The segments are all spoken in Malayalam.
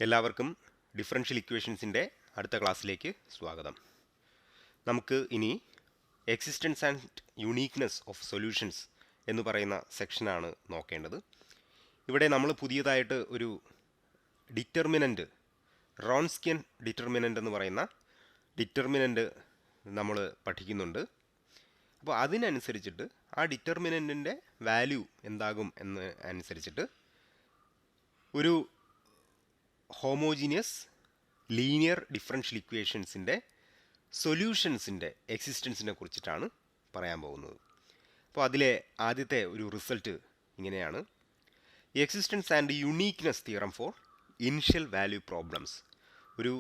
എല്ലാവർക്കും ഡിഫറൻഷ്യൽ ഇക്വേഷൻസിൻ്റെ അടുത്ത ക്ലാസ്സിലേക്ക് സ്വാഗതം. നമുക്ക് ഇനി existence and uniqueness of solutions എന്ന് പറയുന്ന സെക്ഷനാണ് നോക്കേണ്ടത്. ഇവിടെ നമ്മൾ പുതിയതായിട്ട് ഒരു ഡിറ്റർമിനൻ്റ്, റോൺസ്കിയൻ ഡിറ്റർമിനൻ്റ് എന്ന് പറയുന്ന ഡിറ്റർമിനൻ്റ് നമ്മൾ പഠിക്കുന്നുണ്ട്. അപ്പോൾ അതിനനുസരിച്ചിട്ട് ആ ഡിറ്റർമിനൻറ്റിൻ്റെ വാല്യൂ എന്താകും എന്ന് അനുസരിച്ചിട്ട് ഒരു ഹോമോജീനിയസ് ലീനിയർ ഡിഫറൻഷ്യൽ ഇക്വേഷൻസിൻ്റെ സൊല്യൂഷൻസിൻ്റെ എക്സിസ്റ്റൻസിനെ കുറിച്ചിട്ടാണ് പറയാൻ പോകുന്നത്. അപ്പോൾ അതിലെ ആദ്യത്തെ ഒരു റിസൾട്ട് ഇങ്ങനെയാണ്: existence and uniqueness theorem for initial value problems. ഒരു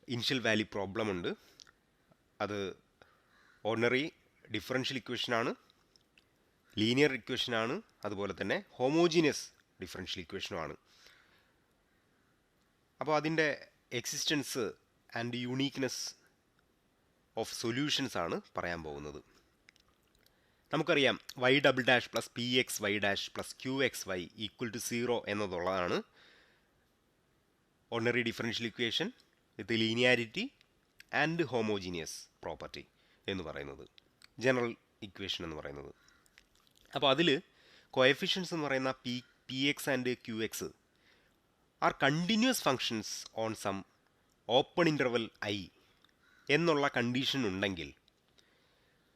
ഇനിഷ്യൽ വാല്യൂ പ്രോബ്ലം ഉണ്ട്. അത് ഓർഡിനറി ഡിഫറൻഷ്യൽ ഇക്വേഷനാണ്, ലീനിയർ ഇക്വേഷനാണ്, അതുപോലെ തന്നെ ഹോമോജീനിയസ് ഡിഫറൻഷ്യൽ ഇക്വേഷനുമാണ്. അപ്പോൾ അതിൻ്റെ existence and uniqueness of solutions ആണ് പറയാൻ പോകുന്നത്. നമുക്കറിയാം y double dash plus p x y dash plus q x y equal to 0 എന്നതുള്ളതാണ് ordinary differential equation with linearity and homogeneous property എന്ന് പറയുന്നത്, ജനറൽ ഇക്വേഷൻ എന്ന് പറയുന്നത്. അപ്പോൾ അതിൽ കോഎഫിഷ്യൻസ് എന്ന് പറയുന്ന p X and q x are continuous functions on some open interval I എന്നുള്ള കണ്ടീഷൻ ഉണ്ടെങ്കിൽ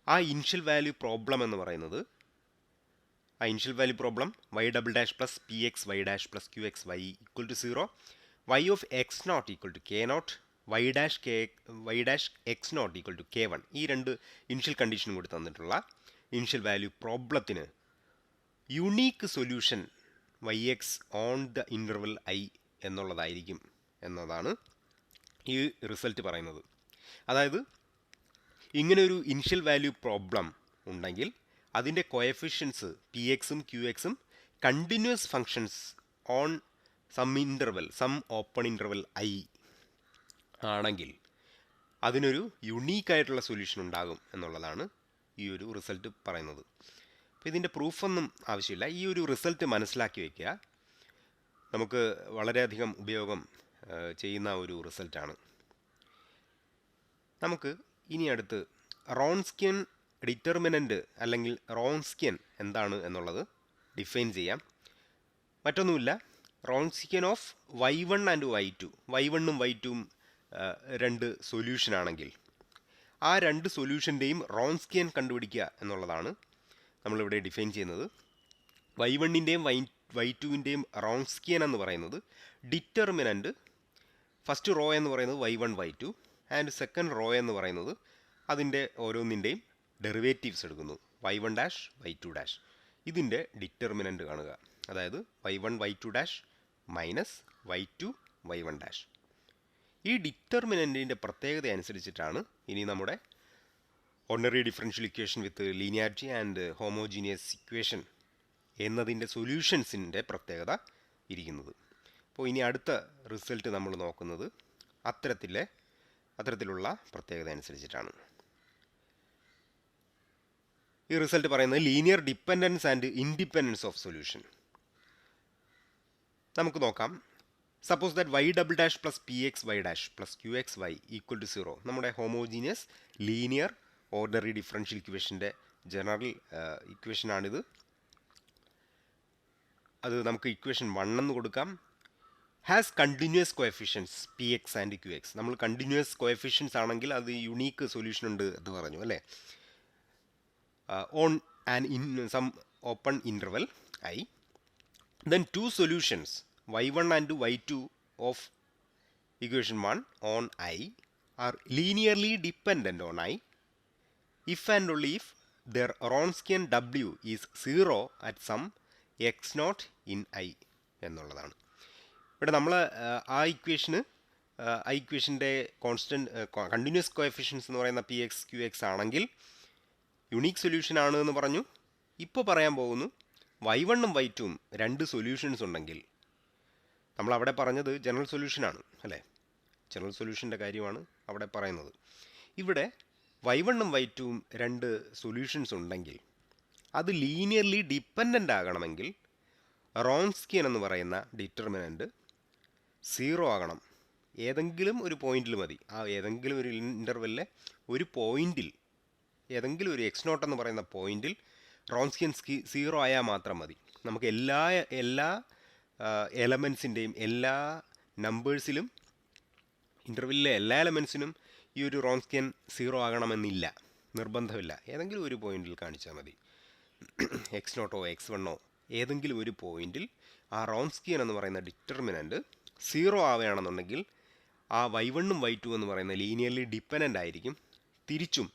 ആ ഇനിഷ്യൽ വാല്യൂ പ്രോബ്ലം എന്ന് പറയുന്നത്, ആ initial value problem y double dash plus p x y dash plus q x y equal to 0, y of x naught equal to k naught, y dash x naught equal to k one, ഈ രണ്ട് ഇനിഷ്യൽ കണ്ടീഷനും കൂടി തന്നിട്ടുള്ള initial value പ്രോബ്ലത്തിന് unique solution y x on the interval I എന്നുള്ളതായിരിക്കും എന്നതാണ് ഈ റിസൾട്ട് പറയുന്നത്. അതായത് ഇങ്ങനെ ഒരു ഇനിഷ്യൽ വാല്യൂ പ്രോബ്ലം ഉണ്ടെങ്കിൽ അതിൻ്റെ കോഎഫിഷ്യൻസ് പി എക്സും ക്യൂ എക്സും continuous functions on some open interval I ആണെങ്കിൽ അതിനൊരു യുണീക്കായിട്ടുള്ള സൊല്യൂഷൻ ഉണ്ടാകും എന്നുള്ളതാണ് ഈ ഒരു റിസൾട്ട് പറയുന്നത്. അപ്പോൾ ഇതിൻ്റെ പ്രൂഫൊന്നും ആവശ്യമില്ല, ഈ ഒരു റിസൾട്ട് മനസ്സിലാക്കി വയ്ക്കുക. നമുക്ക് വളരെയധികം ഉപയോഗം ചെയ്യുന്ന ഒരു റിസൾട്ടാണ്. നമുക്ക് ഇനി അടുത്ത് റോൺസ്കിയൻ ഡിറ്റർമിനൻ്റ് അല്ലെങ്കിൽ റോൺസ്കിയൻ എന്താണ് എന്നുള്ളത് ഡിഫൈൻ ചെയ്യാം. മറ്റൊന്നുമില്ല, Wronskian of y one and y two, y വണ്ണും വൈ ടുവും രണ്ട് സൊല്യൂഷനാണെങ്കിൽ ആ രണ്ട് സൊല്യൂഷൻ്റെയും റോൺസ്കിയൻ കണ്ടുപിടിക്കുക എന്നുള്ളതാണ് നമ്മളിവിടെ ഡിഫൈൻ ചെയ്യുന്നത്. വൈ വണ്ണിൻ്റെയും വൈ ടുവിൻ്റെയും റോൺസ്കിയൻ എന്ന് പറയുന്നത് ഡിറ്റർമിനൻ്റ് ഫസ്റ്റ് റോ എന്ന് പറയുന്നത് y one y two and second row എന്ന് പറയുന്നത് അതിൻ്റെ ഓരോന്നിൻ്റെയും ഡെറിവേറ്റീവ്സ് എടുക്കുന്നു, y one dash y two dash. ഇതിൻ്റെ ഡിറ്റർമിനൻ്റ് കാണുക, അതായത് y one y two dash minus y two y one dash. ഈ ഡിറ്റർമിനൻറ്റിൻ്റെ പ്രത്യേകത അനുസരിച്ചിട്ടാണ് ഇനി നമ്മുടെ ordinary differential equation with linearity and homogeneous equation എന്നതിൻ്റെ സൊല്യൂഷൻസിൻ്റെ പ്രത്യേകത ഇരിക്കുന്നത്. അപ്പോൾ ഇനി അടുത്ത റിസൾട്ട് നമ്മൾ നോക്കുന്നത് അത്തരത്തിലുള്ള പ്രത്യേകത അനുസരിച്ചിട്ടാണ്. ഈ റിസൾട്ട് പറയുന്നത് linear dependence and independence of solution. നമുക്ക് നോക്കാം. Suppose that y double dash plus p x y dash plus q x y equal to 0 നമ്മുടെ ഹോമോജീനിയസ് ലീനിയർ ഓർഡിനറി ഡിഫറൻഷ്യൽ ഇക്വേഷൻ്റെ ജനറൽ ഇക്വേഷനാണിത്. അത് നമുക്ക് ഇക്വേഷൻ 1 എന്ന് കൊടുക്കാം. Has continuous coefficients p X and q x. നമ്മൾ കണ്ടിന്യൂസ് കോഎഫിഷ്യൻസ് ആണെങ്കിൽ അത് യുണീക്ക് സൊല്യൂഷൻ ഉണ്ട് എന്ന് പറഞ്ഞു അല്ലേ. On and some open interval I, then to solutions y1 and y2 of equation 1 on I are linearly dependent on I if and only if their Wronskian W is 0 at some x naught in I എന്നുള്ളതാണ്. ഇവിടെ നമ്മൾ ആ ഇക്വേഷൻ്റെ കോൺസ്റ്റൻറ്റ് കണ്ടിന്യൂസ് കോഎഫിഷ്യൻസ് എന്ന് പറയുന്ന പി എക്സ് ക്യൂ എക്സ് ആണെങ്കിൽ യുണീക്ക് സൊല്യൂഷൻ ആണ് എന്ന് പറഞ്ഞു. ഇപ്പോൾ പറയാൻ പോകുന്നു വൈ വണ്ണും വൈ ടുവും രണ്ട് സൊല്യൂഷൻസ് ഉണ്ടെങ്കിൽ, നമ്മളവിടെ പറഞ്ഞത് ജനറൽ സൊല്യൂഷനാണ് അല്ലേ, ജനറൽ സൊല്യൂഷൻ്റെ കാര്യമാണ് അവിടെ പറയുന്നത്. ഇവിടെ വൈ വണ്ണും വൈ ടുവും രണ്ട് സൊല്യൂഷൻസ് ഉണ്ടെങ്കിൽ അത് ലീനിയർലി ഡിപ്പെൻഡൻ്റ് ആകണമെങ്കിൽ റോൺസ്കിയൻ എന്ന് പറയുന്ന ഡിറ്റർമിനൻ്റ് സീറോ ആകണം. ഏതെങ്കിലും ഒരു പോയിന്റിൽ മതി. ആ ഏതെങ്കിലും ഒരു ഇൻ്റർവെല്ലിലെ ഒരു പോയിന്റിൽ, ഏതെങ്കിലും ഒരു എക്സ് നോട്ട് എന്ന് പറയുന്ന പോയിന്റിൽ റോൺസ്കിയൻ സീറോ ആയാൽ മാത്രം മതി. നമുക്ക് എല്ലാ എലമെൻസിൻ്റെയും എല്ലാ നമ്പേഴ്സിലും, ഇൻ്റർവെല്ലിലെ എല്ലാ എലമെൻസിനും ഈ ഒരു റോൺസ്കിയൻ സീറോ ആകണമെന്നില്ല, നിർബന്ധമില്ല. ഏതെങ്കിലും ഒരു പോയിന്റിൽ കാണിച്ചാൽ മതി. എക്സ് നോട്ടോ എക്സ് വണ്ണോ ഏതെങ്കിലും ഒരു പോയിന്റിൽ ആ റോൺസ്കിയൻ എന്ന് പറയുന്ന ഡിറ്റർമിനൻ്റ് സീറോ ആവുകയാണെന്നുണ്ടെങ്കിൽ ആ y1 ഉം y2 എന്ന് പറയുന്ന ലീനിയർലി ഡിപ്പെൻഡൻ്റ് ആയിരിക്കും. തിരിച്ചും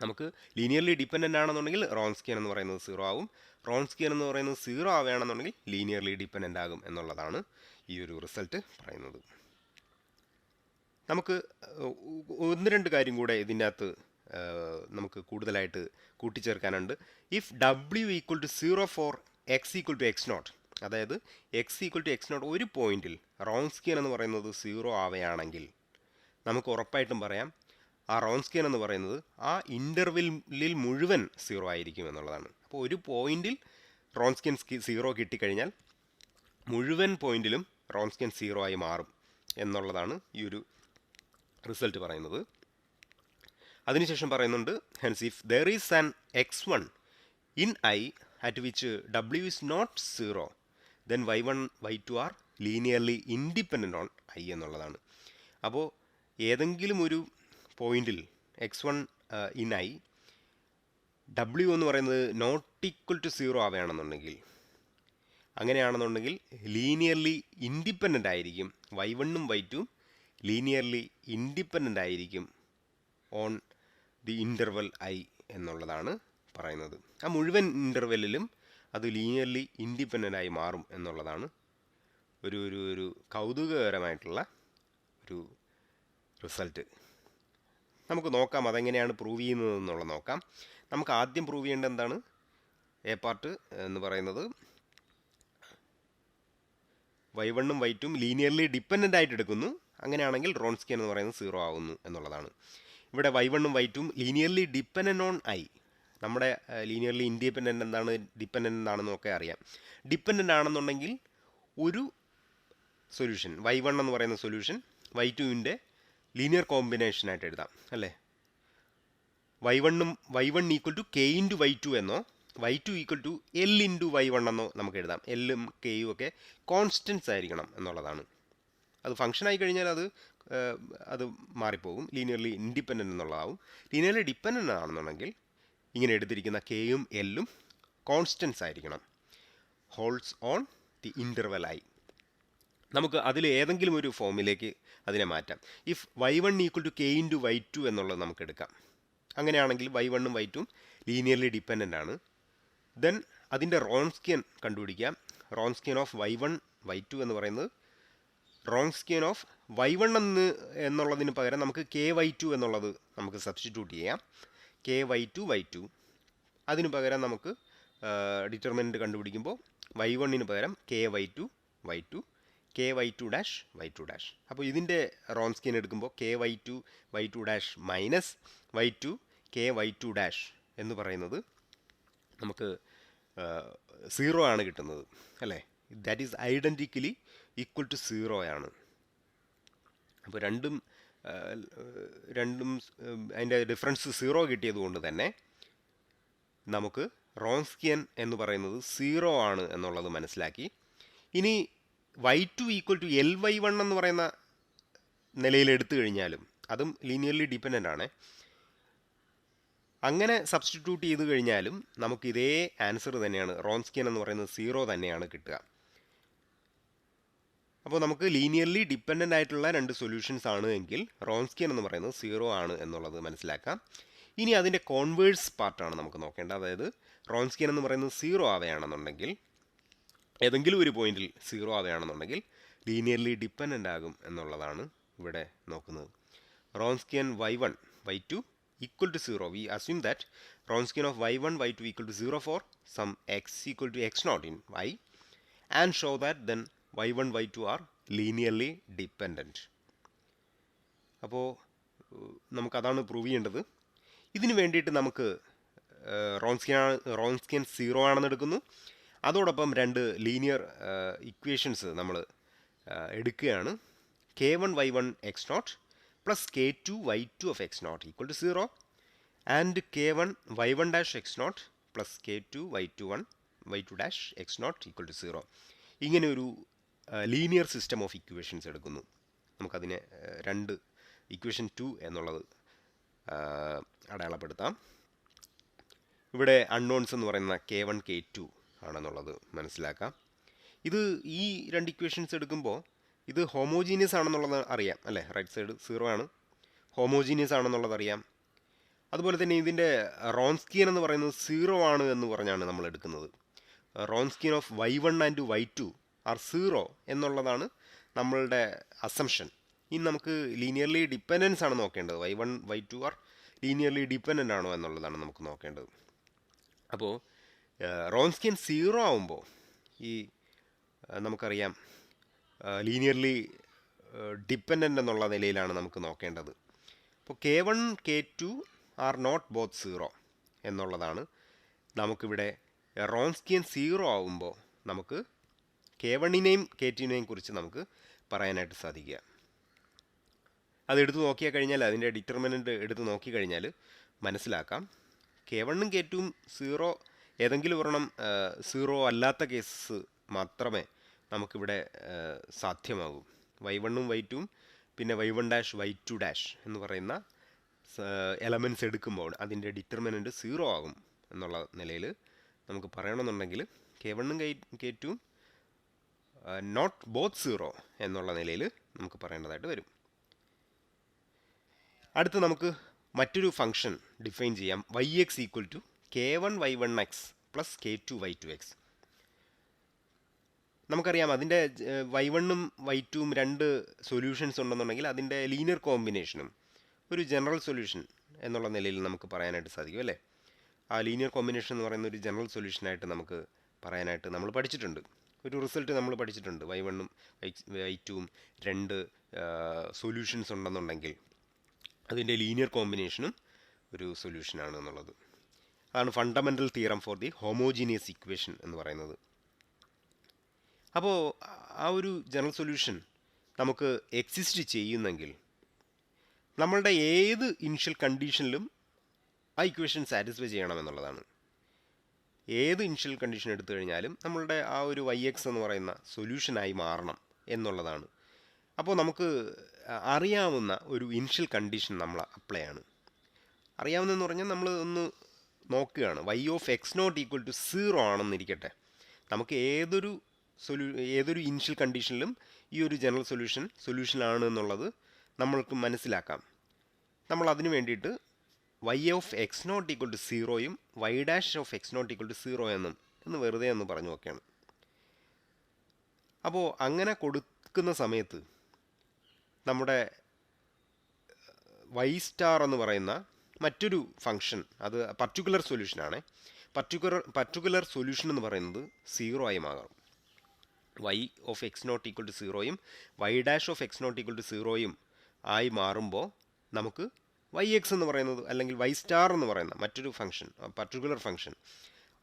നമുക്ക് ലീനിയർലി ഡിപ്പെൻഡൻ്റ് ആണെന്നുണ്ടെങ്കിൽ റോൺസ്കിയൻ എന്ന് പറയുന്നത് സീറോ ആവും. റോൺസ്കിയൻ എന്ന് പറയുന്നത് സീറോ ആവുകയാണെന്നുണ്ടെങ്കിൽ ലീനിയർലി ഡിപ്പെൻഡൻ്റ് ആകും എന്നുള്ളതാണ് ഈ ഒരു റിസൾട്ട് പറയുന്നത്. നമുക്ക് ഒന്ന് രണ്ട് കാര്യം കൂടെ ഇതിൻ്റെ അകത്ത് നമുക്ക് കൂടുതലായിട്ട് കൂട്ടിച്ചേർക്കാനുണ്ട്. If w equal to 0 for x equal to x naught, അതായത് x equal to x naught ഒരു പോയിന്റിൽ റോൺസ്കിയൻ എന്ന് പറയുന്നത് സീറോ ആവുകയാണെങ്കിൽ നമുക്ക് ഉറപ്പായിട്ടും പറയാം ആ റോൺസ്കിയൻ എന്ന് പറയുന്നത് ആ ഇൻ്റർവെല്ലിൽ മുഴുവൻ സീറോ ആയിരിക്കും എന്നുള്ളതാണ്. അപ്പോൾ ഒരു പോയിന്റിൽ റോൺസ്കിയൻ സീറോ കിട്ടിക്കഴിഞ്ഞാൽ മുഴുവൻ പോയിന്റിലും റോൺസ്കിയൻ സീറോ ആയി മാറും എന്നുള്ളതാണ് ഈ ഒരു റിസൾട്ട് പറയുന്നത്. അതിനുശേഷം പറയുന്നുണ്ട്, hence if there is an x1 in I at which w is not zero then y1 y2 are linearly independent on I എന്നുള്ളതാണ്. അപ്പോൾ ഏതെങ്കിലും ഒരു പോയിന്റിൽ x1 ഇൻ ഐ w എന്ന് പറയുന്നത് നോട്ട് ഈക്വൽ ടു സീറോ ആവുകയാണെന്നുണ്ടെങ്കിൽ, അങ്ങനെയാണെന്നുണ്ടെങ്കിൽ ലീനിയർലി ഇൻഡിപെൻഡൻ്റ് ആയിരിക്കും. y1 ഉം y2 ലീനിയർലി ഇൻഡിപെൻഡൻ്റ് ആയിരിക്കും ഓൺ ദി ഇൻ്റർവെൽ ഐ എന്നുള്ളതാണ് പറയുന്നത്. ആ മുഴുവൻ ഇൻ്റർവെല്ലിലും അത് ലീനിയർലി ഇൻഡിപെൻഡൻ്റ് ആയി മാറും എന്നുള്ളതാണ് ഒരു കൗതുകകരമായിട്ടുള്ള ഒരു റിസൾട്ട്. നമുക്ക് നോക്കാം അതെങ്ങനെയാണ് പ്രൂവ് ചെയ്യുന്നത് എന്നുള്ളത് നോക്കാം. നമുക്ക് ആദ്യം പ്രൂവ് ചെയ്യേണ്ടത് എന്താണ്? എ പാർട്ട് എന്ന് പറയുന്നത് y1 ഉം y2 ഉം ലീനിയർലി ഡിപ്പെൻഡൻ്റ് ആയിട്ട് എടുക്കുന്നു. അങ്ങനെയാണെങ്കിൽ റോൺസ്കിയൻ എന്ന് പറയുന്നത് സീറോ ആവുന്നു എന്നുള്ളതാണ്. ഇവിടെ y1 ഉം y2 ഉം ലീനിയർലി ഡിപ്പെൻഡൻ്റ് ഓൺ ഐ. നമ്മുടെ ലീനിയർലി ഇൻഡിപെൻഡൻ്റ് എന്താണ്, ഡിപ്പെൻഡൻ്റ് എന്താണെന്നൊക്കെ അറിയാം. ഡിപ്പെൻഡൻ്റ് ആണെന്നുണ്ടെങ്കിൽ ഒരു സൊല്യൂഷൻ y1 എന്ന് പറയുന്ന സൊല്യൂഷൻ y2ൻ്റെ ലീനിയർ കോമ്പിനേഷനായിട്ട് എഴുതാം അല്ലേ. y1 equal to k into y2 എന്നോ y2 equal to l into y1 എന്നോ നമുക്ക് എഴുതാം. എല്ലും കെയും ഒക്കെ കോൺസ്റ്റൻസ് ആയിരിക്കണം എന്നുള്ളതാണ്. അത് ഫംഗ്ഷൻ ആയി കഴിഞ്ഞാൽ അത് മാറിപ്പോകും, ലീനിയർലി ഇൻഡിപെൻഡൻ്റ് എന്നുള്ളതാവും. ലീനിയർലി ഡിപ്പെൻഡൻ്റ് ആണെന്നുണ്ടെങ്കിൽ ഇങ്ങനെ എടുത്തിരിക്കുന്ന കെയും എല്ലും കോൺസ്റ്റൻസ് ആയിരിക്കണം. Holds on the interval I. നമുക്ക് അതിൽ ഏതെങ്കിലും ഒരു ഫോമിലേക്ക് അതിനെ മാറ്റാം. If y1 equal to k into y2 എന്നുള്ളത് നമുക്ക് എടുക്കാം. അങ്ങനെയാണെങ്കിൽ y1 ഉം y2 ഉം ലീനിയർലി ഡിപ്പെൻഡൻ്റ് ആണ്. ദെൻ അതിൻ്റെ റോൺസ്കിയൻ കണ്ടുപിടിക്കാം. റോൺസ്കിയൻ ഓഫ് y1 y2 എന്ന് പറയുന്നത് റോൺസ്കിയൻ ഓഫ് y1 എന്നുള്ളതിന് പകരം നമുക്ക് ky2 എന്നുള്ളത് നമുക്ക് സബ്സ്റ്റിറ്റ്യൂട്ട് ചെയ്യാം. ky2 അതിന് പകരം നമുക്ക് ഡിറ്റർമിനൻ്റ് കണ്ടുപിടിക്കുമ്പോൾ y1 പകരം ky2 ky2 ഡാഷ്. അപ്പോൾ ഇതിൻ്റെ റോൺസ്കിയൻ എടുക്കുമ്പോൾ ky2 dash minus y2 ky2 dash എന്ന് പറയുന്നത് നമുക്ക് സീറോ ആണ് കിട്ടുന്നത് അല്ലേ. That is identically equal to zero ആണ്. അപ്പോൾ രണ്ടും അതിൻ്റെ ഡിഫറൻസ് സീറോ കിട്ടിയത് കൊണ്ട് തന്നെ നമുക്ക് റോൺസ്കിയൻ എന്ന് പറയുന്നത് സീറോ ആണ് എന്നുള്ളത് മനസ്സിലാക്കി. ഇനി y2 ഈക്വൽ ടു ly1 എന്ന് പറയുന്ന നിലയിൽ എടുത്തു കഴിഞ്ഞാലും അതും ലീനിയർലി ഡിപ്പെൻഡൻ്റ് ആണ്. അങ്ങനെ സബ്സ്റ്റിറ്റ്യൂട്ട് ചെയ്ത് കഴിഞ്ഞാലും നമുക്ക് ഇതേ ആൻസർ തന്നെയാണ്, റോൺസ്കിയൻ എന്ന് പറയുന്നത് സീറോ തന്നെയാണ് കിട്ടുക. അപ്പോൾ നമുക്ക് ലീനിയർലി ഡിപ്പെൻഡൻ്റ് ആയിട്ടുള്ള രണ്ട് സൊല്യൂഷൻസ് ആണ് എങ്കിൽ റോൺസ്കിയൻ എന്ന് പറയുന്നത് സീറോ ആണ് എന്നുള്ളത് മനസ്സിലാക്കാം. ഇനി അതിൻ്റെ കോൺവേഴ്സ് പാർട്ടാണ് നമുക്ക് നോക്കേണ്ടത്. അതായത് റോൺസ്കിയൻ എന്ന് പറയുന്നത് സീറോ ആവുകയാണെന്നുണ്ടെങ്കിൽ, ഏതെങ്കിലും ഒരു പോയിന്റിൽ സീറോ ആവുകയാണെന്നുണ്ടെങ്കിൽ ലീനിയർലി ഡിപ്പെൻഡൻ്റ് ആകും എന്നുള്ളതാണ് ഇവിടെ നോക്കുന്നത്. Wronskian y1 y2 equal to 0. We assume that Wronskian of y1 y2 equal to 0 for some x equal to x naught in y and show that then y1 y2 are linearly dependent. അപ്പോൾ നമുക്കതാണ് പ്രൂവ് ചെയ്യേണ്ടത്. ഇതിന് വേണ്ടിയിട്ട് നമുക്ക് റോൺസ്കിയൻ സീറോ ആണെന്ന് എടുക്കുന്നു. അതോടൊപ്പം രണ്ട് ലീനിയർ ഇക്വേഷൻസ് നമ്മൾ എടുക്കുകയാണ് k1y1 x0 plus k2y2 of x0 equal to 0 and k1y1 dash x0 plus k2y2 dash x0 equal to 0. ഇങ്ങനെ ഒരു ലീനിയർ സിസ്റ്റം ഓഫ് ഇക്വേഷൻസ് എടുക്കുന്നു. നമുക്കതിനെ രണ്ട് ഇക്വേഷൻ 2 എന്നുള്ളത് അടയാളപ്പെടുത്താം. ഇവിടെ അൺനോൺസ് എന്ന് പറയുന്ന k1 k2 ആണെന്നുള്ളത് മനസ്സിലാക്കാം. ഇത് ഈ രണ്ട് ഇക്വേഷൻസ് എടുക്കുമ്പോൾ ഇത് ഹോമോജീനിയസ് ആണെന്നുള്ളത് അറിയാം അല്ലേ? റൈറ്റ് സൈഡ് 0 ആണ്, ഹോമോജീനിയസ് ആണെന്നുള്ളത് അറിയാം. അതുപോലെ തന്നെ ഇതിൻ്റെ റോൺസ്കിയൻ എന്ന് പറയുന്നത് 0 ആണ് എന്ന് പറഞ്ഞാണ് നമ്മൾ എടുക്കുന്നത്. Wronskian of y1 and y2 R 0 എന്നുള്ളതാണ് നമ്മളുടെ അസംഷൻ. ഇനി നമുക്ക് ലീനിയർലി ഡിപ്പെൻഡൻസ് ആണ് നോക്കേണ്ടത്. y1 y2 are linearly dependent ആണോ എന്നുള്ളതാണ് നമുക്ക് നോക്കേണ്ടത്. അപ്പോൾ റോൺസ്കിയൻ 0 ആവുമ്പോൾ ഈ നമുക്കറിയാം ലീനിയർലി ഡിപ്പെൻഡൻ്റ് എന്നുള്ള നിലയിലാണ് നമുക്ക് നോക്കേണ്ടത്. അപ്പോൾ k1 k2 are not both 0 എന്നുള്ളതാണ് നമുക്കിവിടെ റോൺസ്കിയൻ 0 ആവുമ്പോൾ നമുക്ക് k1നെയും k2നെയും കുറിച്ച് നമുക്ക് പറയാനായിട്ട് സാധിക്കുക. അതെടുത്ത് നോക്കിയാൽ കഴിഞ്ഞാൽ അതിൻ്റെ ഡിറ്റർമിനൻ്റ് എടുത്ത് നോക്കിക്കഴിഞ്ഞാൽ മനസ്സിലാക്കാം k1ഉം k2ഉം 0 ഏതെങ്കിലും ഒരെണ്ണം 0 അല്ലാത്ത കേസ് മാത്രമേ നമുക്കിവിടെ സാധ്യമാകൂ. y1ഉം y2ഉം പിന്നെ y1 dash y2 dash എന്ന് പറയുന്ന എലമെൻറ്റ്സ് എടുക്കുമ്പോൾ അതിൻ്റെ ഡിറ്റർമിനൻ്റ് 0 ആകും എന്നുള്ള നിലയിൽ നമുക്ക് പറയണമെന്നുണ്ടെങ്കിൽ k1ഉം k2ഉം നോട്ട് ബോത്ത് 0 എന്നുള്ള നിലയിൽ നമുക്ക് പറയേണ്ടതായിട്ട് വരും. അടുത്ത് നമുക്ക് മറ്റൊരു ഫംഗ്ഷൻ ഡിഫൈൻ ചെയ്യാം. yx equal to k1y1x plus k2y2x. നമുക്കറിയാം അതിൻ്റെ y1ഉം y2ഉം രണ്ട് സൊല്യൂഷൻസ് ഉണ്ടെന്നുണ്ടെങ്കിൽ അതിൻ്റെ ലീനിയർ കോമ്പിനേഷനും ഒരു ജനറൽ സൊല്യൂഷൻ എന്നുള്ള നിലയിൽ നമുക്ക് പറയാനായിട്ട് സാധിക്കും അല്ലേ? ആ ലീനിയർ കോമ്പിനേഷൻ എന്ന് പറയുന്ന ഒരു ജനറൽ സൊല്യൂഷനായിട്ട് നമുക്ക് പറയാനായിട്ട് നമ്മൾ പഠിച്ചിട്ടുണ്ട്. ഒരു റിസൾട്ട് നമ്മൾ പഠിച്ചിട്ടുണ്ട്. y1ഉം y2ഉം രണ്ട് സൊല്യൂഷൻസ് ഉണ്ടെന്നുണ്ടെങ്കിൽ അതിൻ്റെ ലീനിയർ കോമ്പിനേഷനും ഒരു സൊല്യൂഷനാണ് എന്നുള്ളത്. അതാണ് fundamental theorem for the homogeneous equation എന്ന് പറയുന്നത്. അപ്പോൾ ആ ഒരു ജനറൽ സൊല്യൂഷൻ നമുക്ക് എക്സിസ്റ്റ് ചെയ്യുന്നെങ്കിൽ നമ്മളുടെ ഏത് ഇനിഷ്യൽ കണ്ടീഷനിലും ആ ഇക്വേഷൻ സാറ്റിസ്ഫൈ ചെയ്യണമെന്നുള്ളതാണ്. ഏത് ഇനിഷ്യൽ കണ്ടീഷൻ എടുത്തു കഴിഞ്ഞാലും നമ്മളുടെ ആ ഒരു yx എന്ന് പറയുന്ന സൊല്യൂഷനായി മാറണം എന്നുള്ളതാണ്. അപ്പോൾ നമുക്ക് അറിയാവുന്ന ഒരു ഇനിഷ്യൽ കണ്ടീഷൻ നമ്മൾ അപ്ലൈ ആണ്. അറിയാവുന്നതെന്ന് പറഞ്ഞാൽ നമ്മൾ ഒന്ന് നോക്കുകയാണ്. y of x0 equal to 0 ആണെന്നിരിക്കട്ടെ. നമുക്ക് ഏതൊരു ഇനിഷ്യൽ കണ്ടീഷനിലും ഈ ഒരു ജനറൽ സൊല്യൂഷനാണ് എന്നുള്ളത് നമ്മൾക്ക് മനസ്സിലാക്കാം. നമ്മൾ അതിന് വേണ്ടിയിട്ട് y of x0 equal to 0യും y dash of x0 equal to 0 എന്ന് വെറുതെ ഒന്ന് പറഞ്ഞു നോക്കുകയാണ്. അപ്പോൾ അങ്ങനെ കൊടുക്കുന്ന സമയത്ത് നമ്മുടെ y സ്റ്റാർ എന്ന് പറയുന്ന മറ്റൊരു ഫംഗ്ഷൻ അത് പർട്ടിക്കുലർ സൊല്യൂഷനാണ്. പർട്ടിക്കുലർ സൊല്യൂഷൻ എന്ന് പറയുന്നത് 0 ആയി മാറും. y of x0 equal to 0യും y dash of x0 equal to 0യും ആയി മാറുമ്പോൾ നമുക്ക് yx എന്ന് പറയുന്നത് അല്ലെങ്കിൽ y സ്റ്റാർ എന്ന് പറയുന്ന മറ്റൊരു function particular function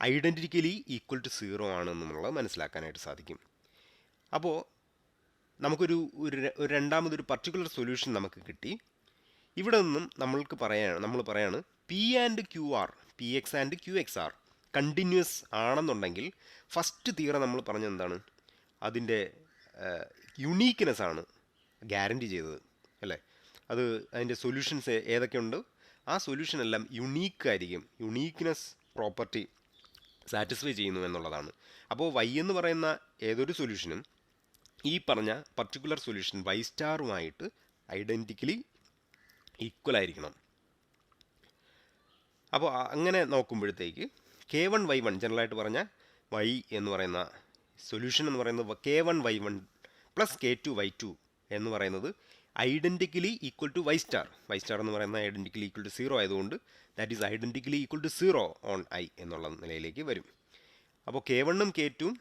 identically equal to 0 ആണെന്നുള്ളത് മനസ്സിലാക്കാനായിട്ട് സാധിക്കും. അപ്പോൾ നമുക്കൊരു രണ്ടാമതൊരു പർട്ടിക്കുലർ സൊല്യൂഷൻ നമുക്ക് കിട്ടി. ഇവിടെ നിന്നും നമ്മൾ പറയാണ് P and Q are P X and Q X are continuous ആണെന്നുണ്ടെങ്കിൽ ഫസ്റ്റ് തിയറം നമ്മൾ പറഞ്ഞത് എന്താണ്? അതിൻ്റെ യുണീക്ക്നെസ് ആണ് ഗ്യാരണ്ടി ചെയ്തത് അല്ലേ? അത് അതിൻ്റെ സൊല്യൂഷൻസ് ഏതൊക്കെയുണ്ട് ആ സൊല്യൂഷൻ എല്ലാം യുണീക്കായിരിക്കും. യുണീക്ക്നെസ് പ്രോപ്പർട്ടി സാറ്റിസ്ഫൈ ചെയ്യുന്നു എന്നുള്ളതാണ്. അപ്പോൾ y എന്ന് പറയുന്ന ഏതൊരു സൊല്യൂഷനും ഈ പറഞ്ഞ പർട്ടിക്കുലർ സൊല്യൂഷൻ y സ്റ്റാറുമായിട്ട് ഐഡൻറ്റിക്കലി ഈക്വൽ ആയിരിക്കണം. അപ്പോൾ അങ്ങനെ നോക്കുമ്പോഴത്തേക്ക് k1y1 ജനറലായിട്ട് പറഞ്ഞാൽ y എന്ന് പറയുന്ന സൊല്യൂഷൻ എന്ന് പറയുന്നത് k1y1 പ്ലസ് k2y2 എന്ന് പറയുന്നത് identically equal to y star എന്ന് പറയുന്ന ഐഡൻറ്റിക്കലി ഈക്വൽ ടു 0 ആയതുകൊണ്ട് that is identically equal to 0 on i എന്നുള്ള നിലയിലേക്ക് വരും. അപ്പോൾ k1ഉം k2ഉം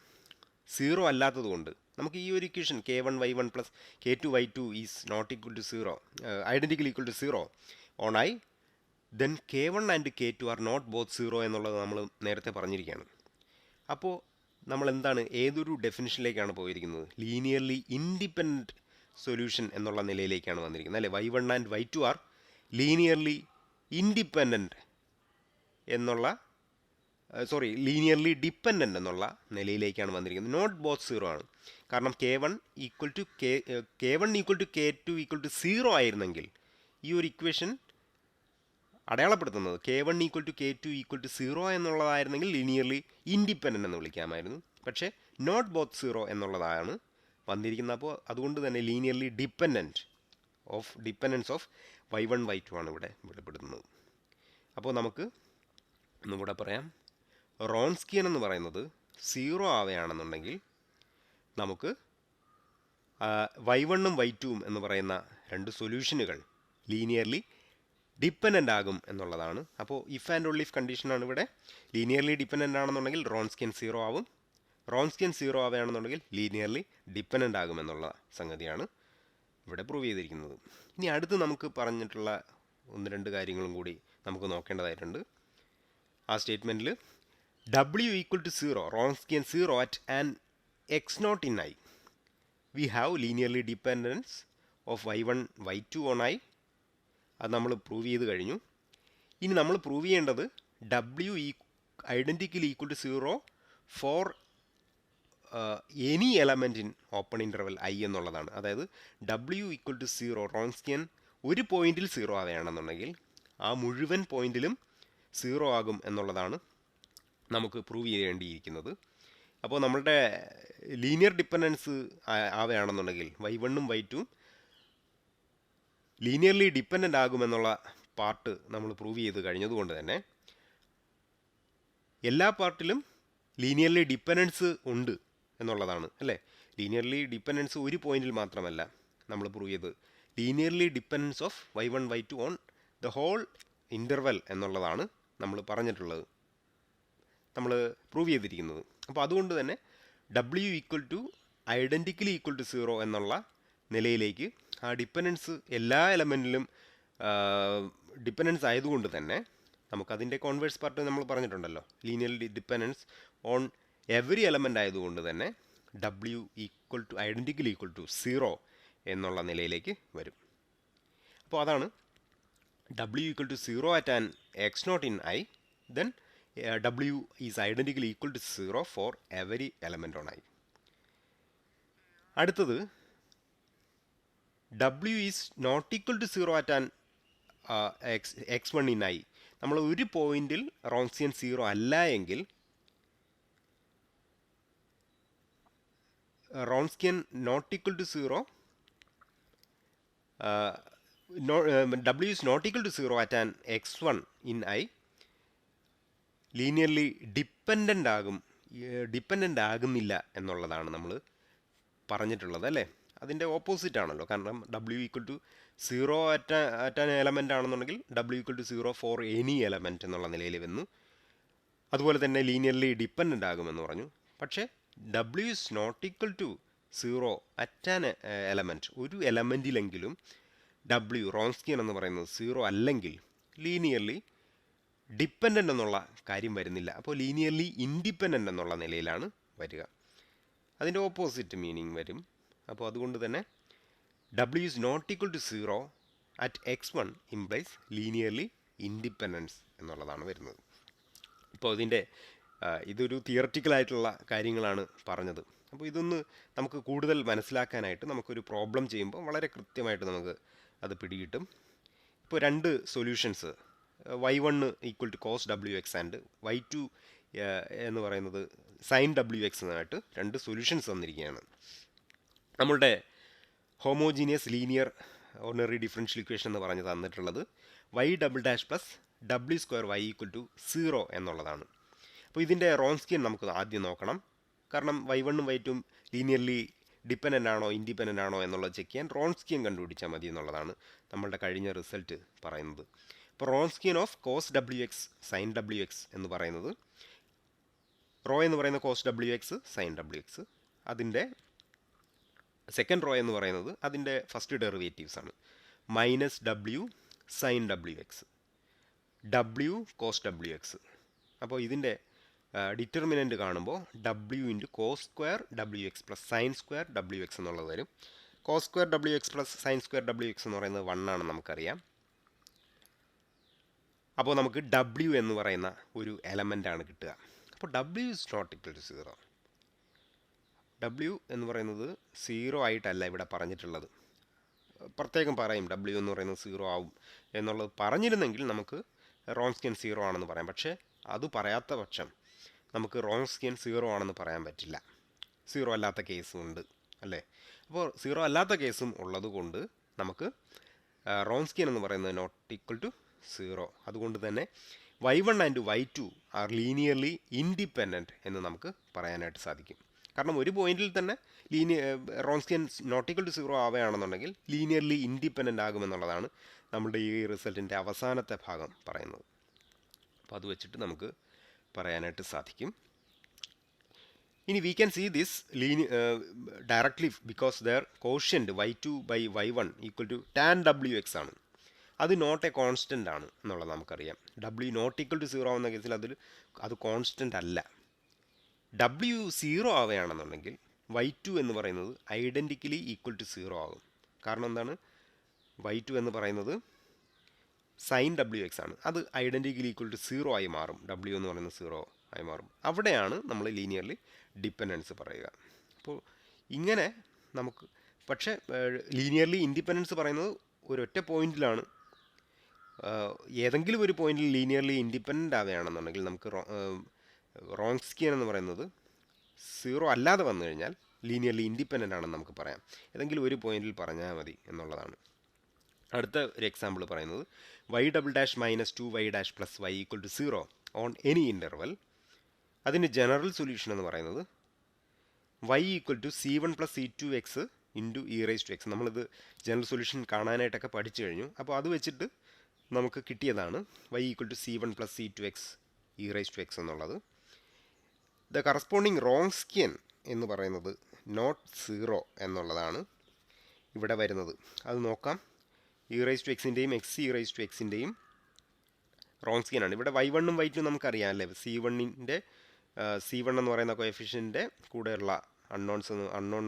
0 അല്ലാത്തത് കൊണ്ട് നമുക്ക് ഈ ഒരു equation k1y1 plus k2y2 is not equal to 0 identically equal to 0 on i then k1 and k2 are not both 0 എന്നുള്ളത് നമ്മൾ നേരത്തെ പറഞ്ഞിരിക്കുകയാണ്. അപ്പോൾ നമ്മൾ എന്താണ് ഏതൊരു ഡെഫിനിഷനിലേക്കാണ് പോയിരിക്കുന്നത്? ലീനിയർലി ഇൻഡിപെൻഡൻറ്റ് സൊല്യൂഷൻ എന്നുള്ള നിലയിലേക്കാണ് വന്നിരിക്കുന്നത് അല്ലേ? y1 and y2 are linearly independent എന്നുള്ള ലീനിയർലി ഡിപ്പെൻഡൻ്റ് എന്നുള്ള നിലയിലേക്കാണ് വന്നിരിക്കുന്നത്. നോട്ട് ബോത്ത് സീറോ ആണ്. കാരണം K1 equal to K2 equal to 0 ആയിരുന്നെങ്കിൽ ഈ ഒരു ഇക്വേഷൻ അടയാളപ്പെടുത്തുന്നത് K1 equal to K2 equal to 0 എന്നുള്ളതായിരുന്നെങ്കിൽ ലീനിയർലി ഇൻഡിപെൻഡൻ്റ് എന്ന് വിളിക്കാമായിരുന്നു. പക്ഷേ നോട്ട് ബോത്ത് സീറോ എന്നുള്ളതാണ് വന്നിരിക്കുന്നത്. അപ്പോൾ അതുകൊണ്ട് തന്നെ linearly dependence of y1 y2 ആണ് ഇവിടെ വെളിപ്പെടുത്തുന്നത്. അപ്പോൾ നമുക്ക് ഒന്നുകൂടെ പറയാം. റോൺസ്കിയൻ എന്ന് പറയുന്നത് 0 ആവുകയാണെന്നുണ്ടെങ്കിൽ നമുക്ക് y1 ഉം y2 ഉം എന്ന് പറയുന്ന രണ്ട് സൊല്യൂഷനുകൾ ലീനിയർലി ഡിപ്പെൻഡൻ്റ് ആകും എന്നുള്ളതാണ്. അപ്പോൾ ഇഫ് ആൻഡ് ഓൺലി ഇഫ് കണ്ടീഷനാണ് ഇവിടെ. ലീനിയർലി ഡിപ്പെൻഡൻ്റ് ആണെന്നുണ്ടെങ്കിൽ റോൺസ്കിയൻ 0 ആവും. റോൺസ്കിയൻ 0 ആവുകയാണെന്നുണ്ടെങ്കിൽ ലീനിയർലി ഡിപ്പെൻഡൻ്റ് ആകും എന്നുള്ള സംഗതിയാണ് ഇവിടെ പ്രൂവ് ചെയ്തിരിക്കുന്നത്. ഇനി അടുത്ത് നമുക്ക് പറഞ്ഞിട്ടുള്ള ഒന്ന് രണ്ട് കാര്യങ്ങളും കൂടി നമുക്ക് നോക്കേണ്ടതായിട്ടുണ്ട്. ആ സ്റ്റേറ്റ്മെൻറ്റിൽ W equal to 0, Wronskian 0 at an x0 in I, we have linearly dependence of y1 y2 on I. അത് നമ്മൾ പ്രൂവ് ചെയ്ത് കഴിഞ്ഞു. ഇനി നമ്മൾ പ്രൂവ് ചെയ്യേണ്ടത് W identically equal to 0 for any element in open interval I എന്നുള്ളതാണ്. അതായത് W ഈക്വൽ ടു 0 റോൺസ്കിയൻ ഒരു പോയിന്റിൽ 0 ആവുകയാണെന്നുണ്ടെങ്കിൽ ആ മുഴുവൻ പോയിന്റിലും 0 ആകും എന്നുള്ളതാണ് നമുക്ക് പ്രൂവ് ചെയ്യേണ്ടിയിരിക്കുന്നത്. അപ്പോൾ നമ്മളുടെ ലീനിയർ ഡിപ്പെൻഡൻസ് ആവുകയാണെന്നുണ്ടെങ്കിൽ y1 ഉം y2 ഉം ലീനിയർലി ഡിപ്പെൻഡൻ്റ് ആകുമെന്നുള്ള പാർട്ട് നമ്മൾ പ്രൂവ് ചെയ്ത് കഴിഞ്ഞതുകൊണ്ട് തന്നെ എല്ലാ പാർട്ടിലും ലീനിയർലി ഡിപ്പെൻഡൻസ് ഉണ്ട് എന്നുള്ളതാണ് അല്ലേ? ലീനിയർലി ഡിപ്പെൻഡൻസ് ഒരു പോയിന്റിൽ മാത്രമല്ല നമ്മൾ പ്രൂവ് ചെയ്ത്, linearly dependence of y1 y2 on the whole interval എന്നുള്ളതാണ് നമ്മൾ പറഞ്ഞിട്ടുള്ളത്, നമ്മൾ പ്രൂവ് ചെയ്തിരിക്കുന്നത്. അപ്പോൾ അതുകൊണ്ട് തന്നെ W equal to identically equal to 0 എന്നുള്ള നിലയിലേക്ക് ആ ഡിപ്പെൻഡൻസ് എല്ലാ എലമെൻറ്റിലും ഡിപ്പെൻഡൻസ് ആയതുകൊണ്ട് തന്നെ നമുക്കതിൻ്റെ കോൺവേഴ്സ് പാർട്ട് നമ്മൾ പറഞ്ഞിട്ടുണ്ടല്ലോ, linearly dependence on every element ആയതുകൊണ്ട് തന്നെ W equal to identically equal to 0 എന്നുള്ള നിലയിലേക്ക് വരും. അപ്പോൾ അതാണ് W equal to 0 at an x0 in I, then W is identically equal to 0 for every element on I. അടുത്തത് W is not equal to 0 at an x1 in I. നമ്മൾ ഒരു പോയിന്റിൽ റോൺസ്കിയൻ 0 അല്ല എങ്കിൽ Wronskian not equal to 0 W is not equal to 0 at an x1 in I linearly dependent ആകുന്നില്ല എന്നുള്ളതാണ് നമ്മൾ പറഞ്ഞിട്ടുള്ളത് അല്ലേ? അതിൻ്റെ ഓപ്പോസിറ്റ് ആണല്ലോ. കാരണം W equal to 0 at an element ആണെന്നുണ്ടെങ്കിൽ W equal to 0 for any element എന്നുള്ള നിലയിൽ വന്നു. അതുപോലെ തന്നെ ലീനിയർലി ഡിപ്പെൻഡൻ്റ് ആകുമെന്ന് പറഞ്ഞു. പക്ഷേ W is not equal to 0 at an element, ഒരു എലമെൻറ്റിലെങ്കിലും W റോൺസ്കിയൻ എന്ന് പറയുന്നത് 0 അല്ലെങ്കിൽ ലീനിയർലി ഡിപ്പെൻഡൻ്റ് എന്നുള്ള കാര്യം വരുന്നില്ല. അപ്പോൾ ലീനിയർലി ഇൻഡിപെൻഡൻ്റ് എന്നുള്ള നിലയിലാണ് വരിക. അതിൻ്റെ ഓപ്പോസിറ്റ് മീനിങ് വരും. അപ്പോൾ അതുകൊണ്ട് തന്നെ W is not equal to 0 at x1 implies linearly independence എന്നുള്ളതാണ് വരുന്നത്. ഇപ്പോൾ ഇതൊരു തിയററ്റിക്കലായിട്ടുള്ള കാര്യങ്ങളാണ് പറഞ്ഞത്. അപ്പോൾ ഇതൊന്ന് നമുക്ക് കൂടുതൽ മനസ്സിലാക്കാനായിട്ട് നമുക്കൊരു പ്രോബ്ലം ചെയ്യുമ്പോൾ വളരെ കൃത്യമായിട്ട് നമുക്ക് അത് പിടികിട്ടും. ഇപ്പോൾ രണ്ട് solutions y1 equal to cos WX and y2 എന്ന് പറയുന്നത് സൈൻ WX എന്നായിട്ട് രണ്ട് സൊല്യൂഷൻസ് തന്നിരിക്കുകയാണ്. നമ്മളുടെ homogeneous linear ordinary differential equation എന്ന് പറഞ്ഞ് തന്നിട്ടുള്ളത് y" plus W² y equal to 0 എന്നുള്ളതാണ്. അപ്പോൾ ഇതിൻ്റെ റോൺസ്കിയൻ നമുക്ക് ആദ്യം നോക്കണം. കാരണം y1 ഉം y2 ഉം ലീനിയർലി ഡിപ്പെൻഡൻ്റ് ആണോ ഇൻഡിപെൻഡൻ്റ് ആണോ എന്നുള്ളത് ചെക്ക് ചെയ്യാൻ റോൺസ്കിയൻ കണ്ടുപിടിച്ചാൽ മതി എന്നുള്ളതാണ് നമ്മളുടെ കഴിഞ്ഞ റിസൾട്ട് പറയുന്നത്. ഇപ്പോൾ Wronskian of cos WX sine WX എന്ന് പറയുന്നത്, റോ എന്ന് പറയുന്ന കോസ് WX സൈൻ WX, അതിൻ്റെ സെക്കൻഡ് റോ എന്ന് പറയുന്നത് അതിൻ്റെ ഫസ്റ്റ് ഡെറിവേറ്റീവ്സ് ആണ്. Minus W sine WX, W cos WX. അപ്പോൾ ഇതിൻ്റെ ഡിറ്റർമിനൻ്റ് കാണുമ്പോൾ W into cos square W X plus sine square W X എന്നുള്ളത് വരും. Cos square W X plus sine square W X എന്ന് പറയുന്നത് 1 ആണെന്ന് നമുക്കറിയാം. അപ്പോൾ നമുക്ക് ഡബ്ല്യു എന്ന് പറയുന്ന ഒരു എലമെൻ്റാണ് കിട്ടുക. അപ്പോൾ W is not equal to 0. W എന്ന് പറയുന്നത് 0 ആയിട്ടല്ല ഇവിടെ പറഞ്ഞിട്ടുള്ളത്. പ്രത്യേകം പറയും ഡബ്ല്യു എന്ന് പറയുന്നത് 0 ആവും എന്നുള്ളത് പറഞ്ഞിരുന്നെങ്കിൽ നമുക്ക് റോൺസ്കിയൻ 0 ആണെന്ന് പറയാം. പക്ഷേ അത് പറയാത്ത പക്ഷം നമുക്ക് റോൺസ്കിയൻ 0 ആണെന്ന് പറയാൻ പറ്റില്ല. 0 അല്ലാത്ത കേസും ഉണ്ട് അല്ലേ? അപ്പോൾ 0 അല്ലാത്ത കേസും ഉള്ളത് കൊണ്ട് നമുക്ക് റോൺസ്കിയൻ എന്ന് പറയുന്നത് നോട്ട് ഈക്വൽ ടു 0. അതുകൊണ്ട് തന്നെ y1 and y2 are linearly independent എന്ന് നമുക്ക് പറയാനായിട്ട് സാധിക്കും. കാരണം ഒരു പോയിന്റിൽ തന്നെ റോൺസ്കിയൻ നോട്ട് ഈക്വൽ ടു 0 ആവുകയാണെന്നുണ്ടെങ്കിൽ ലീനിയർലി ഇൻഡിപെൻഡൻ്റ് ആകുമെന്നുള്ളതാണ് നമ്മുടെ ഈ റിസൾട്ടിൻ്റെ അവസാനത്തെ ഭാഗം പറയുന്നത്. അപ്പോൾ അത് വെച്ചിട്ട് നമുക്ക് പറയാനായിട്ട് സാധിക്കും. ഇനി we can see this directly because the quotient y2 by y1 equal to tan W X ആണ്. അത് നോട്ട് എ കോൺസ്റ്റൻ്റ് ആണ് എന്നുള്ളത് നമുക്കറിയാം. ഡബ്ല്യു നോട്ട് ഈക്വൽ ടു 0 ആവുന്ന കേസിൽ അത് കോൺസ്റ്റൻ്റ് അല്ല. ഡബ്ല്യു 0 ആവുകയാണെന്നുണ്ടെങ്കിൽ y2 എന്ന് പറയുന്നത് ഐഡൻറ്റിക്കലി ഈക്വൽ ടു 0 ആകും. കാരണം എന്താണ്? y2 എന്ന് പറയുന്നത് സൈൻ ഡബ്ല്യു എക്സ് ആണ്. അത് ഐഡൻറ്റിക്കലി ഈക്വൽ ടു 0 ആയി മാറും. ഡബ്ല്യു എന്ന് പറയുന്നത് 0 ആയി മാറും. അവിടെയാണ് നമ്മൾ ലീനിയർലി ഡിപ്പെൻഡൻസ് പറയുക. അപ്പോൾ ഇങ്ങനെ നമുക്ക് പക്ഷേ ലീനിയർലി ഇൻഡിപെൻഡൻസ് പറയുന്നത് ഒരൊറ്റ പോയിന്റിലാണ്. ഏതെങ്കിലും ഒരു പോയിന്റിൽ ലീനിയർലി ഇൻഡിപെൻഡൻ്റ് ആവുകയാണെന്നുണ്ടെങ്കിൽ നമുക്ക് റോൺസ്കിയൻ എന്ന് പറയുന്നത് 0 അല്ലാതെ വന്നു കഴിഞ്ഞാൽ ലീനിയർലി ഇൻഡിപെൻഡൻ്റ് ആണെന്ന് നമുക്ക് പറയാം. ഏതെങ്കിലും ഒരു പോയിന്റിൽ പറഞ്ഞാൽ മതി എന്നുള്ളതാണ്. അടുത്ത ഒരു എക്സാമ്പിൾ പറയുന്നത് y double dash minus 2y dash plus y equal to 0 on any interval. അതിന് ജനറൽ സൊല്യൂഷൻ എന്ന് പറയുന്നത് y equal to c1 plus c2 X into E raise to X. നമ്മളിത് ജനറൽ സൊല്യൂഷൻ കാണാനായിട്ടൊക്കെ പഠിച്ചു കഴിഞ്ഞു. അപ്പോൾ അത് വെച്ചിട്ട് നമുക്ക് കിട്ടിയതാണ് y equal to c1 plus c2 X E raise to X എന്നുള്ളത്. ദ കറസ്പോണ്ടിങ് റോൺസ്കിയൻ എന്ന് പറയുന്നത് നോട്ട് 0 എന്നുള്ളതാണ് ഇവിടെ വരുന്നത്. അത് നോക്കാം. ഇ റൈസ് ടു എക്സിൻ്റെയും എക്സ് ഇ റൈസ് ടു എക്സിൻ്റെയും റോൺസ്കിയനാണ്. ഇവിടെ y1 ഉം y2 നമുക്കറിയാം അല്ലേ? c1 എന്ന് പറയുന്ന കോഎഫിഷ്യൻ്റെ കൂടെയുള്ള അൺനോൺ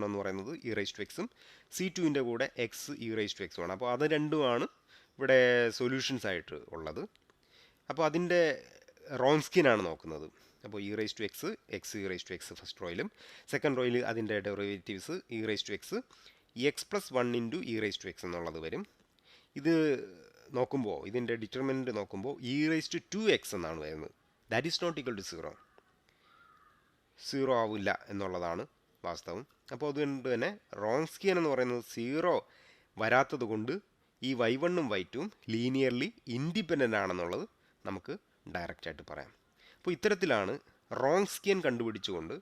എന്ന് പറയുന്നത് ഇ റൈസ് ടു എക്സും c2ൻ്റെ കൂടെ എക്സ് ഇ റൈസ് ടു എക്സും ആണ്. അപ്പോൾ അത് രണ്ടുമാണ് ഇവിടെ സൊല്യൂഷൻസ് ആയിട്ട് ഉള്ളത്. അപ്പോൾ അതിൻ്റെ റോൺസ്കിയനാണ് നോക്കുന്നത്. അപ്പോൾ e raise to x x E raise to x first റോയിലും സെക്കൻഡ് റോയിൽ അതിൻ്റെ derivatives e raise to x x plus 1 into E raise to X എന്നുള്ളത് വരും. ഇത് നോക്കുമ്പോൾ ഇതിൻ്റെ ഡിറ്റർമിനൻ്റ് നോക്കുമ്പോൾ ഇ റൈസ് ടു 2x എന്നാണ് വരുന്നത്. That is not equal to 0 ആവില്ല എന്നുള്ളതാണ് വാസ്തവം. അപ്പോൾ അതുകൊണ്ട് തന്നെ റോൺസ്കിയൻ എന്ന് പറയുന്നത് 0 വരാത്തത് കൊണ്ട് ഈ y1 ഉം y2 ഉം ലീനിയർലി ഇൻഡിപെൻഡൻ്റ് ആണെന്നുള്ളത് നമുക്ക് ഡയറക്റ്റായിട്ട് പറയാം. അപ്പോൾ ഇത്തരത്തിലാണ് റോൺസ്കിയൻ കണ്ടുപിടിച്ചുകൊണ്ട്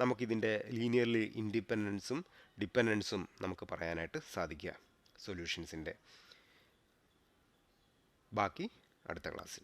നമുക്കിതിൻ്റെ ലീനിയർലി ഇൻഡിപെൻഡൻസും ഡിപ്പെൻഡൻസും നമുക്ക് പറയാനായിട്ട് സാധിക്കുക സൊല്യൂഷൻസിൻ്റെ. ബാക്കി അടുത്ത ക്ലാസ്സിൽ.